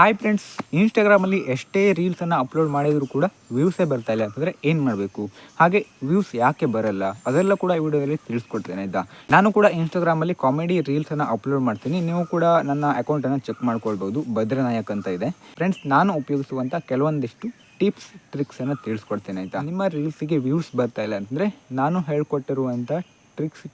Hi friends, ಇನ್ಸ್ಟಾಗ್ರಾಮಲ್ಲಿ ಎಷ್ಟೇ ರೀಲ್ಸನ್ನು upload ಮಾಡಿದರೂ ಕೂಡ ವ್ಯೂಸೇ ಬರ್ತಾ ಇಲ್ಲ ಅಂತಂದರೆ ಏನು ಮಾಡಬೇಕು, ಹಾಗೆ ವ್ಯೂಸ್ ಯಾಕೆ ಬರಲ್ಲ ಅದೆಲ್ಲ ಕೂಡ ಈ ವಿಡಿಯೋದಲ್ಲಿ ತಿಳಿಸ್ಕೊಡ್ತೇನೆ ಆಯಿತಾ. ನಾನು ಕೂಡ ಇನ್ಸ್ಟಾಗ್ರಾಮಲ್ಲಿ ಕಾಮಿಡಿ ರೀಲ್ಸನ್ನು ಅಪ್ಲೋಡ್ ಮಾಡ್ತೀನಿ. ನೀವು ಕೂಡ ನನ್ನ ಅಕೌಂಟನ್ನು ಚೆಕ್ ಮಾಡ್ಕೊಳ್ಬೋದು, ಭದ್ರನಾಯಕ್ ಅಂತ ಇದೆ. ಫ್ರೆಂಡ್ಸ್, ನಾನು ಉಪಯೋಗಿಸುವಂಥ ಕೆಲವೊಂದಿಷ್ಟು ಟಿಪ್ಸ್ ಟ್ರಿಕ್ಸನ್ನು ತಿಳಿಸ್ಕೊಡ್ತೇನೆ ಆಯಿತಾ. ನಿಮ್ಮ ರೀಲ್ಸಿಗೆ ವ್ಯೂಸ್ ಬರ್ತಾ ಇಲ್ಲ ಅಂತಂದರೆ ನಾನು ಹೇಳ್ಕೊಟ್ಟಿರುವಂಥ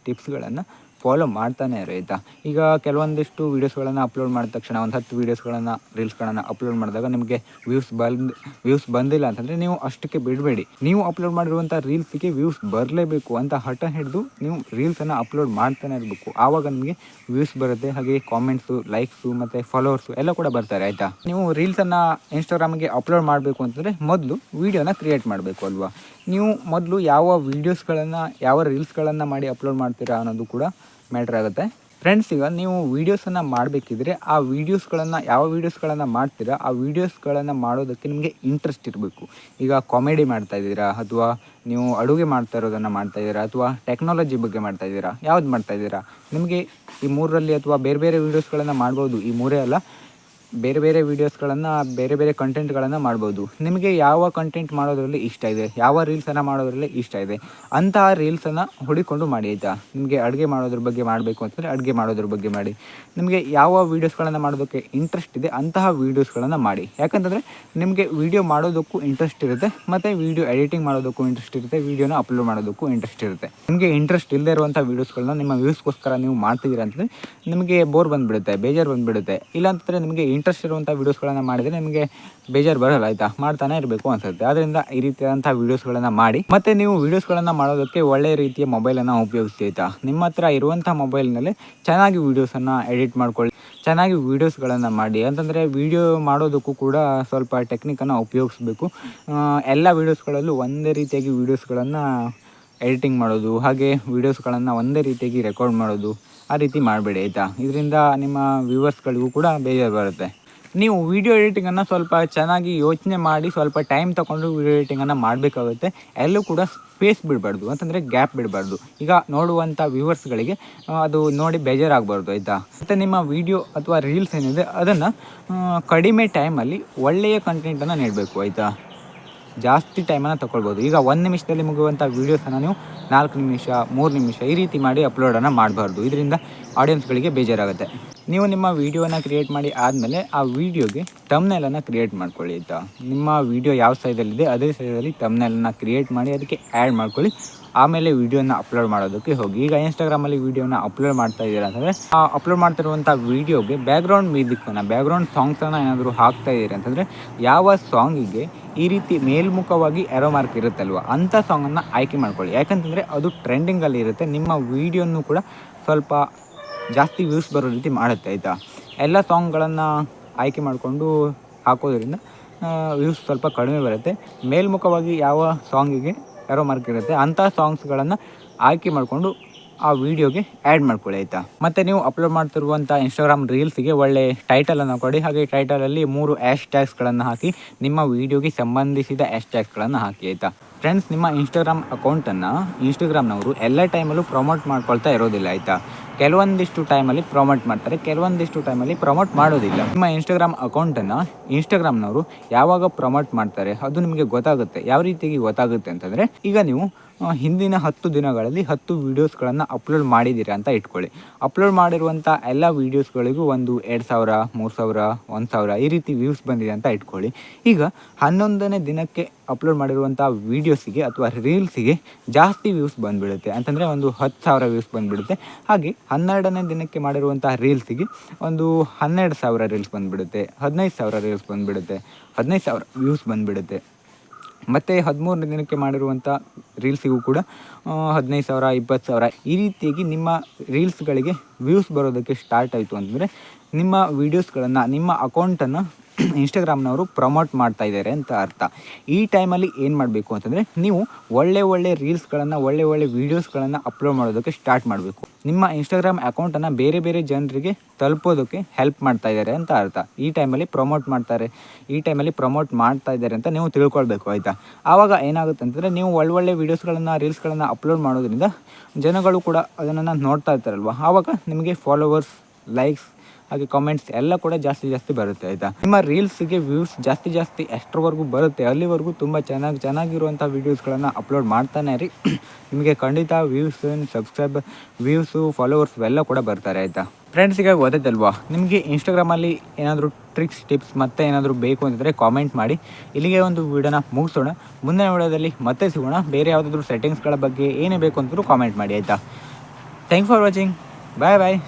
ಟಿಪ್ಸ್ಗಳನ್ನು ಫಾಲೋ ಮಾಡ್ತಾನೆ ಇರಿ ಆಯಿತಾ. ಈಗ ಕೆಲವೊಂದಿಷ್ಟು ವೀಡಿಯೋಸ್ಗಳನ್ನು ಅಪ್ಲೋಡ್ ಮಾಡಿದ ತಕ್ಷಣ ಒಂದು 10 ವೀಡಿಯೋಸ್ಗಳನ್ನು ರೀಲ್ಸ್ಗಳನ್ನು ಅಪ್ಲೋಡ್ ಮಾಡಿದಾಗ ನಿಮಗೆ ವ್ಯೂಸ್ ಬಂದಿಲ್ಲ ಅಂತಂದರೆ ನೀವು ಅಷ್ಟಕ್ಕೆ ಬಿಡಬೇಡಿ. ನೀವು ಅಪ್ಲೋಡ್ ಮಾಡಿರುವಂಥ ರೀಲ್ಸಿಗೆ ವ್ಯೂಸ್ ಬರಲೇಬೇಕು ಅಂತ ಹಠ ಹಿಡಿದು ನೀವು ರೀಲ್ಸನ್ನು ಅಪ್ಲೋಡ್ ಮಾಡ್ತಾನೆ ಇರಬೇಕು. ಆವಾಗ ನಿಮಗೆ ವ್ಯೂಸ್ ಬರುತ್ತೆ, ಹಾಗೆ ಕಾಮೆಂಟ್ಸು, ಲೈಕ್ಸು ಮತ್ತು ಫಾಲೋವರ್ಸು ಎಲ್ಲ ಕೂಡ ಬರ್ತಾರೆ ಆಯಿತಾ. ನೀವು ರೀಲ್ಸನ್ನು ಇನ್ಸ್ಟಾಗ್ರಾಮಿಗೆ ಅಪ್ಲೋಡ್ ಮಾಡಬೇಕು ಅಂತಂದರೆ ಮೊದಲು ವೀಡಿಯೋನ ಕ್ರಿಯೇಟ್ ಮಾಡಬೇಕು ಅಲ್ವಾ. ನೀವು ಮೊದಲು ಯಾವ ವೀಡಿಯೋಸ್ಗಳನ್ನು ಯಾವ ರೀಲ್ಸ್ಗಳನ್ನು ಮಾಡಿ ಅಪ್ಲೋಡ್ ಮಾಡ್ತೀರಾ ಅನ್ನೋದು ಕೂಡ ಮ್ಯಾಟ್ರ್ ಆಗುತ್ತೆ. ಫ್ರೆಂಡ್ಸ್, ಈಗ ನೀವು ವೀಡಿಯೋಸನ್ನು ಮಾಡಬೇಕಿದ್ರೆ ಆ ವೀಡಿಯೋಸ್ಗಳನ್ನು ಯಾವ ವೀಡಿಯೋಸ್ಗಳನ್ನು ಮಾಡ್ತೀರಾ ಆ ವೀಡಿಯೋಸ್ಗಳನ್ನು ಮಾಡೋದಕ್ಕೆ ನಿಮಗೆ ಇಂಟ್ರೆಸ್ಟ್ ಇರಬೇಕು. ಈಗ ಕಾಮಿಡಿ ಮಾಡ್ತಾಯಿದ್ದೀರಾ, ಅಥವಾ ನೀವು ಅಡುಗೆ ಮಾಡ್ತಾ ಇರೋದನ್ನು ಮಾಡ್ತಾಯಿದ್ದೀರಾ, ಅಥವಾ ಟೆಕ್ನಾಲಜಿ ಬಗ್ಗೆ ಮಾಡ್ತಾಯಿದ್ದೀರಾ, ಯಾವ್ದು ಮಾಡ್ತಾಯಿದ್ದೀರಾ, ನಿಮಗೆ ಈ ಮೂರರಲ್ಲಿ ಅಥವಾ ಬೇರೆ ಬೇರೆ ವೀಡಿಯೋಸ್ಗಳನ್ನು ಮಾಡ್ಬೋದು. ಈ ಮೂರೇ ಅಲ್ಲ, ಬೇರೆ ಬೇರೆ ವೀಡಿಯೋಸ್ಗಳನ್ನು ಬೇರೆ ಬೇರೆ ಕಂಟೆಂಟ್ಗಳನ್ನು ಮಾಡ್ಬೋದು. ನಿಮಗೆ ಯಾವ ಕಂಟೆಂಟ್ ಮಾಡೋದ್ರಲ್ಲಿ ಇಷ್ಟ ಇದೆ, ಯಾವ ರೀಲ್ಸನ್ನು ಮಾಡೋದ್ರಲ್ಲಿ ಇಷ್ಟ ಇದೆ ಅಂತಹ ರೀಲ್ಸನ್ನು ಹುಡಿಕೊಂಡು ಮಾಡಿ ಆಯಿತಾ. ನಿಮಗೆ ಅಡುಗೆ ಮಾಡೋದ್ರ ಬಗ್ಗೆ ಮಾಡಬೇಕು ಅಂತಂದರೆ ಅಡುಗೆ ಮಾಡೋದ್ರ ಬಗ್ಗೆ ಮಾಡಿ. ನಿಮಗೆ ಯಾವ ವೀಡಿಯೋಸ್ಗಳನ್ನು ಮಾಡೋದಕ್ಕೆ ಇಂಟ್ರೆಸ್ಟ್ ಇದೆ ಅಂತಹ ವೀಡಿಯೋಸ್ಗಳನ್ನು ಮಾಡಿ. ಯಾಕಂತಂದರೆ ನಿಮಗೆ ವೀಡಿಯೋ ಮಾಡೋದಕ್ಕೂ ಇಂಟ್ರೆಸ್ಟ್ ಇರುತ್ತೆ, ಮತ್ತು ವೀಡಿಯೋ ಎಡಿಟಿಂಗ್ ಮಾಡೋದಕ್ಕೂ ಇಂಟ್ರೆಸ್ಟ್ ಇರುತ್ತೆ, ವೀಡಿಯೋನ ಅಪ್ಲೋಡ್ ಮಾಡೋದಕ್ಕೂ ಇಂಟ್ರೆಸ್ಟ್ ಇರುತ್ತೆ. ನಿಮಗೆ ಇಂಟ್ರೆಸ್ಟ್ ಇಲ್ಲದೆ ಇರುವಂಥ ವೀಡಿಯೋಸ್ಗಳನ್ನ ನಿಮ್ಮ ವ್ಯೂಸ್ಗೋಸ್ಕರ ನೀವು ಮಾಡ್ತಿದ್ದೀರಾ ಅಂತಂದರೆ ನಿಮಗೆ ಬೋರ್ ಬಂದುಬಿಡುತ್ತೆ, ಬೇಜಾರು ಬಂದುಬಿಡುತ್ತೆ. ಇಲ್ಲಾಂತಂದರೆ ನಿಮಗೆ ಇಂಟ್ರೆಸ್ಟ್ ಇರುವಂಥ ವೀಡಿಯೋಸ್ಗಳನ್ನು ಮಾಡಿದರೆ ನಿಮಗೆ ಬೇಜಾರು ಬರೋಲ್ಲ ಆಯಿತಾ, ಮಾಡ್ತಾನೆ ಇರಬೇಕು ಅನಿಸುತ್ತೆ. ಆದ್ದರಿಂದ ಈ ರೀತಿಯಾದಂಥ ವೀಡಿಯೋಸ್ಗಳನ್ನು ಮಾಡಿ. ಮತ್ತು ನೀವು ವೀಡಿಯೋಸ್ಗಳನ್ನು ಮಾಡೋದಕ್ಕೆ ಒಳ್ಳೆಯ ರೀತಿಯ ಮೊಬೈಲನ್ನು ಉಪಯೋಗಿಸಿ ಆಯಿತಾ. ನಿಮ್ಮ ಹತ್ರ ಇರುವಂಥ ಮೊಬೈಲ್ನಲ್ಲಿ ಚೆನ್ನಾಗಿ ವೀಡಿಯೋಸನ್ನು ಎಡಿಟ್ ಮಾಡ್ಕೊಳ್ಳಿ, ಚೆನ್ನಾಗಿ ವೀಡಿಯೋಸ್ಗಳನ್ನು ಮಾಡಿ. ಅಂತಂದರೆ ವೀಡಿಯೋ ಮಾಡೋದಕ್ಕೂ ಕೂಡ ಸ್ವಲ್ಪ ಟೆಕ್ನಿಕನ್ನು ಉಪಯೋಗಿಸ್ಬೇಕು. ಎಲ್ಲ ವೀಡಿಯೋಸ್ಗಳಲ್ಲೂ ಒಂದೇ ರೀತಿಯಾಗಿ ವೀಡಿಯೋಸ್ಗಳನ್ನು ಎಡಿಟಿಂಗ್ ಮಾಡೋದು, ಹಾಗೆ ವೀಡಿಯೋಸ್ಗಳನ್ನು ಒಂದೇ ರೀತಿಯಾಗಿ ರೆಕಾರ್ಡ್ ಮಾಡೋದು, ಆ ರೀತಿ ಮಾಡಬೇಡಿ ಆಯಿತಾ. ಇದರಿಂದ ನಿಮ್ಮ ವ್ಯೂವರ್ಸ್ಗಳಿಗೂ ಕೂಡ ಬೇಜಾರು ಬರುತ್ತೆ. ನೀವು ವೀಡಿಯೋ ಎಡಿಟಿಂಗನ್ನು ಸ್ವಲ್ಪ ಚೆನ್ನಾಗಿ ಯೋಚನೆ ಮಾಡಿ ಸ್ವಲ್ಪ ಟೈಮ್ ತೊಗೊಂಡು ವೀಡಿಯೋ ಎಡಿಟಿಂಗನ್ನು ಮಾಡಬೇಕಾಗುತ್ತೆ. ಎಲ್ಲೂ ಕೂಡ ಸ್ಪೇಸ್ ಬಿಡಬಾರ್ದು, ಅಂತಂದರೆ ಗ್ಯಾಪ್ ಬಿಡಬಾರ್ದು. ಈಗ ನೋಡುವಂಥ ವ್ಯೂವರ್ಸ್ಗಳಿಗೆ ಅದು ನೋಡಿ ಬೇಜಾರಾಗಬಾರ್ದು ಆಯಿತಾ. ಮತ್ತು ನಿಮ್ಮ ವೀಡಿಯೋ ಅಥವಾ ರೀಲ್ಸ್ ಏನಿದೆ ಅದನ್ನು ಕಡಿಮೆ ಟೈಮಲ್ಲಿ ಒಳ್ಳೆಯ ಕಂಟೆಂಟನ್ನು ನೀಡಬೇಕು ಆಯಿತಾ. ಜಾಸ್ತಿ ಟೈಮನ್ನು ತೊಗೊಳ್ಬೋದು. ಈಗ 1 ನಿಮಿಷದಲ್ಲಿ ಮುಗಿಯುವಂಥ ವೀಡಿಯೋಸನ್ನು ನೀವು 4 ನಿಮಿಷ 3 ನಿಮಿಷ ಈ ರೀತಿ ಮಾಡಿ ಅಪ್ಲೋಡನ್ನು ಮಾಡಬಾರ್ದು. ಇದರಿಂದ ಆಡಿಯನ್ಸ್ಗಳಿಗೆ ಬೇಜಾರಾಗುತ್ತೆ. ನೀವು ನಿಮ್ಮ ವೀಡಿಯೋನ ಕ್ರಿಯೇಟ್ ಮಾಡಿ ಆದಮೇಲೆ ಆ ವೀಡಿಯೋಗೆ ಥಂಬ್ನೇಲನ್ನು ಕ್ರಿಯೇಟ್ ಮಾಡ್ಕೊಳ್ಳಿ ಆಯಿತಾ. ನಿಮ್ಮ ವೀಡಿಯೋ ಯಾವ ಸೈಜಲ್ಲಿದೆ ಅದೇ ಸೈಜಲ್ಲಿ ಥಂಬ್ನೇಲನ್ನು ಕ್ರಿಯೇಟ್ ಮಾಡಿ ಅದಕ್ಕೆ ಆ್ಯಡ್ ಮಾಡ್ಕೊಳ್ಳಿ. ಆಮೇಲೆ ವೀಡಿಯೋನ ಅಪ್ಲೋಡ್ ಮಾಡೋದಕ್ಕೆ ಹೋಗಿ. ಈಗ ಇನ್ಸ್ಟಾಗ್ರಾಮಲ್ಲಿ ವೀಡಿಯೋನ ಅಪ್ಲೋಡ್ ಮಾಡ್ತಾ ಇದ್ದೀರಾ ಅಂತಂದರೆ ಆ ಅಪ್ಲೋಡ್ ಮಾಡ್ತಿರುವಂಥ ವೀಡಿಯೋಗೆ ಬ್ಯಾಕ್ಗ್ರೌಂಡ್ ಸಾಂಗ್ಸನ್ನು ಏನಾದರೂ ಹಾಕ್ತಾ ಇದ್ದೀರಿ ಅಂತಂದರೆ ಯಾವ ಸಾಂಗಿಗೆ ಈ ರೀತಿ ಮೇಲ್ಮುಖವಾಗಿ ಎರೋ ಮಾರ್ಕ್ ಇರುತ್ತಲ್ವ ಅಂಥ ಸಾಂಗನ್ನು ಆಯ್ಕೆ ಮಾಡ್ಕೊಳ್ಳಿ. ಯಾಕಂತಂದರೆ ಅದು ಟ್ರೆಂಡಿಂಗಲ್ಲಿ ಇರುತ್ತೆ, ನಿಮ್ಮ ವೀಡಿಯೋನು ಕೂಡ ಸ್ವಲ್ಪ ಜಾಸ್ತಿ ವ್ಯೂಸ್ ಬರೋ ರೀತಿ ಮಾಡುತ್ತೆ ಆಯಿತಾ. ಎಲ್ಲ ಸಾಂಗ್ಗಳನ್ನು ಆಯ್ಕೆ ಮಾಡಿಕೊಂಡು ಹಾಕೋದ್ರಿಂದ ವ್ಯೂಸ್ ಸ್ವಲ್ಪ ಕಡಿಮೆ ಬರುತ್ತೆ. ಮೇಲ್ಮುಖವಾಗಿ ಯಾವ ಸಾಂಗಿಗೆ ಎರೋ ಮಾರ್ಕ್ ಇರುತ್ತೆ ಅಂಥ ಸಾಂಗ್ಸ್ಗಳನ್ನು ಆಯ್ಕೆ ಮಾಡಿಕೊಂಡು ಆ ವಿಡಿಯೋಗೆ ಆ್ಯಡ್ ಮಾಡ್ಕೊಳ್ಳಿ ಆಯಿತಾ. ಮತ್ತು ನೀವು ಅಪ್ಲೋಡ್ ಮಾಡ್ತಿರುವಂಥ ಇನ್ಸ್ಟಾಗ್ರಾಮ್ ರೀಲ್ಸಿಗೆ ಒಳ್ಳೆ ಟೈಟಲನ್ನು ಕೊಡಿ. ಹಾಗೆ ಟೈಟಲಲ್ಲಿ 3 ಹ್ಯಾಶ್ಟ್ಯಾಗ್ಸ್ಗಳನ್ನು ಹಾಕಿ, ನಿಮ್ಮ ವೀಡಿಯೋಗೆ ಸಂಬಂಧಿಸಿದ ಹ್ಯಾಶ್ಟ್ಯಾಗ್ಸ್ಗಳನ್ನು ಹಾಕಿ ಆಯಿತಾ. ಫ್ರೆಂಡ್ಸ್, ನಿಮ್ಮ ಇನ್ಸ್ಟಾಗ್ರಾಮ್ ಅಕೌಂಟನ್ನು ಇನ್ಸ್ಟಾಗ್ರಾಮ್ನವರು ಎಲ್ಲ ಟೈಮಲ್ಲೂ ಪ್ರಮೋಟ್ ಮಾಡ್ಕೊಳ್ತಾ ಇರೋದಿಲ್ಲ ಆಯಿತಾ. ಕೆಲವೊಂದಿಷ್ಟು ಟೈಮಲ್ಲಿ ಪ್ರಮೋಟ್ ಮಾಡ್ತಾರೆ, ಕೆಲವೊಂದಿಷ್ಟು ಟೈಮಲ್ಲಿ ಪ್ರಮೋಟ್ ಮಾಡೋದಿಲ್ಲ. ನಿಮ್ಮ ಇನ್ಸ್ಟಾಗ್ರಾಮ್ ಅಕೌಂಟನ್ನು ಇನ್ಸ್ಟಾಗ್ರಾಮ್ನವರು ಯಾವಾಗ ಪ್ರಮೋಟ್ ಮಾಡ್ತಾರೆ ಅದು ನಿಮಗೆ ಗೊತ್ತಾಗುತ್ತೆ. ಯಾವ ರೀತಿಯಾಗಿ ಗೊತ್ತಾಗುತ್ತೆ ಅಂತಂದರೆ, ಈಗ ನೀವು ಹಿಂದಿನ 10 ದಿನಗಳಲ್ಲಿ 10 ವೀಡಿಯೋಸ್ಗಳನ್ನು ಅಪ್ಲೋಡ್ ಮಾಡಿದ್ದೀರಾ ಅಂತ ಇಟ್ಕೊಳ್ಳಿ. ಅಪ್ಲೋಡ್ ಮಾಡಿರುವಂಥ ಎಲ್ಲ ವೀಡಿಯೋಸ್ಗಳಿಗೂ ಒಂದು 2000, 3000, 1000 ಈ ರೀತಿ ವ್ಯೂಸ್ ಬಂದಿದೆ ಅಂತ ಇಟ್ಕೊಳ್ಳಿ. ಈಗ 11ನೇ ದಿನಕ್ಕೆ ಅಪ್ಲೋಡ್ ಮಾಡಿರುವಂಥ ವೀಡಿಯೋಸಿಗೆ ಅಥವಾ ರೀಲ್ಸಿಗೆ ಜಾಸ್ತಿ ವ್ಯೂಸ್ ಬಂದುಬಿಡುತ್ತೆ. ಅಂತಂದರೆ ಒಂದು 10,000 ವ್ಯೂಸ್ ಬಂದುಬಿಡುತ್ತೆ. ಹಾಗೆ 12ನೇ ದಿನಕ್ಕೆ ಮಾಡಿರುವಂಥ ರೀಲ್ಸಿಗೆ ಒಂದು 12,000 ರೀಲ್ಸ್ ಬಂದುಬಿಡುತ್ತೆ, 15,000 ರೀಲ್ಸ್ ಬಂದುಬಿಡುತ್ತೆ, 15,000 ವ್ಯೂಸ್ ಬಂದುಬಿಡುತ್ತೆ. ಮತ್ತು 13ನೇ ದಿನಕ್ಕೆ ಮಾಡಿರುವಂಥ ರೀಲ್ಸಿಗೂ ಕೂಡ 15,000, 20,000 ಈ ರೀತಿಯಾಗಿ ನಿಮ್ಮ ರೀಲ್ಸ್ಗಳಿಗೆ ವ್ಯೂಸ್ ಬರೋದಕ್ಕೆ ಸ್ಟಾರ್ಟ್ ಆಯಿತು ಅಂತಂದರೆ ನಿಮ್ಮ ವೀಡಿಯೋಸ್ಗಳನ್ನು, ನಿಮ್ಮ ಅಕೌಂಟನ್ನು ಇನ್ಸ್ಟಾಗ್ರಾಮ್ನವರು ಪ್ರಮೋಟ್ ಮಾಡ್ತಾ ಇದ್ದಾರೆ ಅಂತ ಅರ್ಥ. ಈ ಟೈಮಲ್ಲಿ ಏನು ಮಾಡಬೇಕು ಅಂತಂದರೆ, ನೀವು ಒಳ್ಳೆ ರೀಲ್ಸ್ಗಳನ್ನು, ಒಳ್ಳೆ ವೀಡಿಯೋಸ್ಗಳನ್ನು ಅಪ್ಲೋಡ್ ಮಾಡೋದಕ್ಕೆ ಸ್ಟಾರ್ಟ್ ಮಾಡಬೇಕು. ನಿಮ್ಮ ಇನ್ಸ್ಟಾಗ್ರಾಮ್ ಅಕೌಂಟನ್ನು ಬೇರೆ ಬೇರೆ ಜನರಿಗೆ ತಲುಪೋದಕ್ಕೆ ಹೆಲ್ಪ್ ಮಾಡ್ತಾ ಇದ್ದಾರೆ ಅಂತ ಅರ್ಥ. ಈ ಟೈಮಲ್ಲಿ ಪ್ರಮೋಟ್ ಮಾಡ್ತಾ ಇದ್ದಾರೆ ಅಂತ ನೀವು ತಿಳ್ಕೊಳ್ಬೇಕು ಆಯಿತಾ. ಆವಾಗ ಏನಾಗುತ್ತೆ ಅಂತಂದರೆ, ನೀವು ಒಳ್ಳೆ ವೀಡಿಯೋಸ್ಗಳನ್ನು, ರೀಲ್ಸ್ಗಳನ್ನು ಅಪ್ಲೋಡ್ ಮಾಡೋದ್ರಿಂದ ಜನಗಳು ಕೂಡ ಅದನ್ನು ನೋಡ್ತಾ ಇರ್ತಾರಲ್ವ, ಆವಾಗ ನಿಮಗೆ ಫಾಲೋವರ್ಸ್, ಲೈಕ್ಸ್ ಹಾಗೆ ಕಾಮೆಂಟ್ಸ್ ಎಲ್ಲ ಕೂಡ ಜಾಸ್ತಿ ಬರುತ್ತೆ ಆಯಿತಾ. ನಿಮ್ಮ ರೀಲ್ಸ್ಗೆ ವ್ಯೂಸ್ ಜಾಸ್ತಿ ಎಷ್ಟರವರೆಗೂ ಬರುತ್ತೆ ಅಲ್ಲಿವರೆಗೂ ತುಂಬ ಚೆನ್ನಾಗಿರುವಂಥ ವೀಡಿಯೋಸ್ಗಳನ್ನು ಅಪ್ಲೋಡ್ ಮಾಡ್ತಾನೆ ರೀ. ನಿಮಗೆ ಖಂಡಿತ ವ್ಯೂಸು ಫಾಲೋವರ್ಸ್ ಎಲ್ಲ ಕೂಡ ಬರ್ತಾರೆ ಆಯಿತಾ. ಫ್ರೆಂಡ್ಸ್, ಈಗ ಗೊತ್ತೈತಲ್ವಾ ನಿಮಗೆ ಇನ್ಸ್ಟಾಗ್ರಾಮಲ್ಲಿ ಏನಾದರೂ ಟ್ರಿಕ್ಸ್ ಟಿಪ್ಸ್ ಮತ್ತೆ ಏನಾದರೂ ಬೇಕು ಅಂತಂದರೆ ಕಾಮೆಂಟ್ ಮಾಡಿ. ಇಲ್ಲಿಗೆ ಒಂದು ವೀಡಿಯೋನ ಮುಗಿಸೋಣ. ಮುಂದಿನ ವೀಡಿಯೋದಲ್ಲಿ ಮತ್ತೆ ಸಿಗೋಣ. ಬೇರೆ ಯಾವುದಾದ್ರೂ ಸೆಟ್ಟಿಂಗ್ಸ್ಗಳ ಬಗ್ಗೆ ಏನೇ ಬೇಕು ಅಂತಂದರೂ ಕಾಮೆಂಟ್ ಮಾಡಿ ಆಯಿತಾ. Thanks for watching. ಬಾಯ್.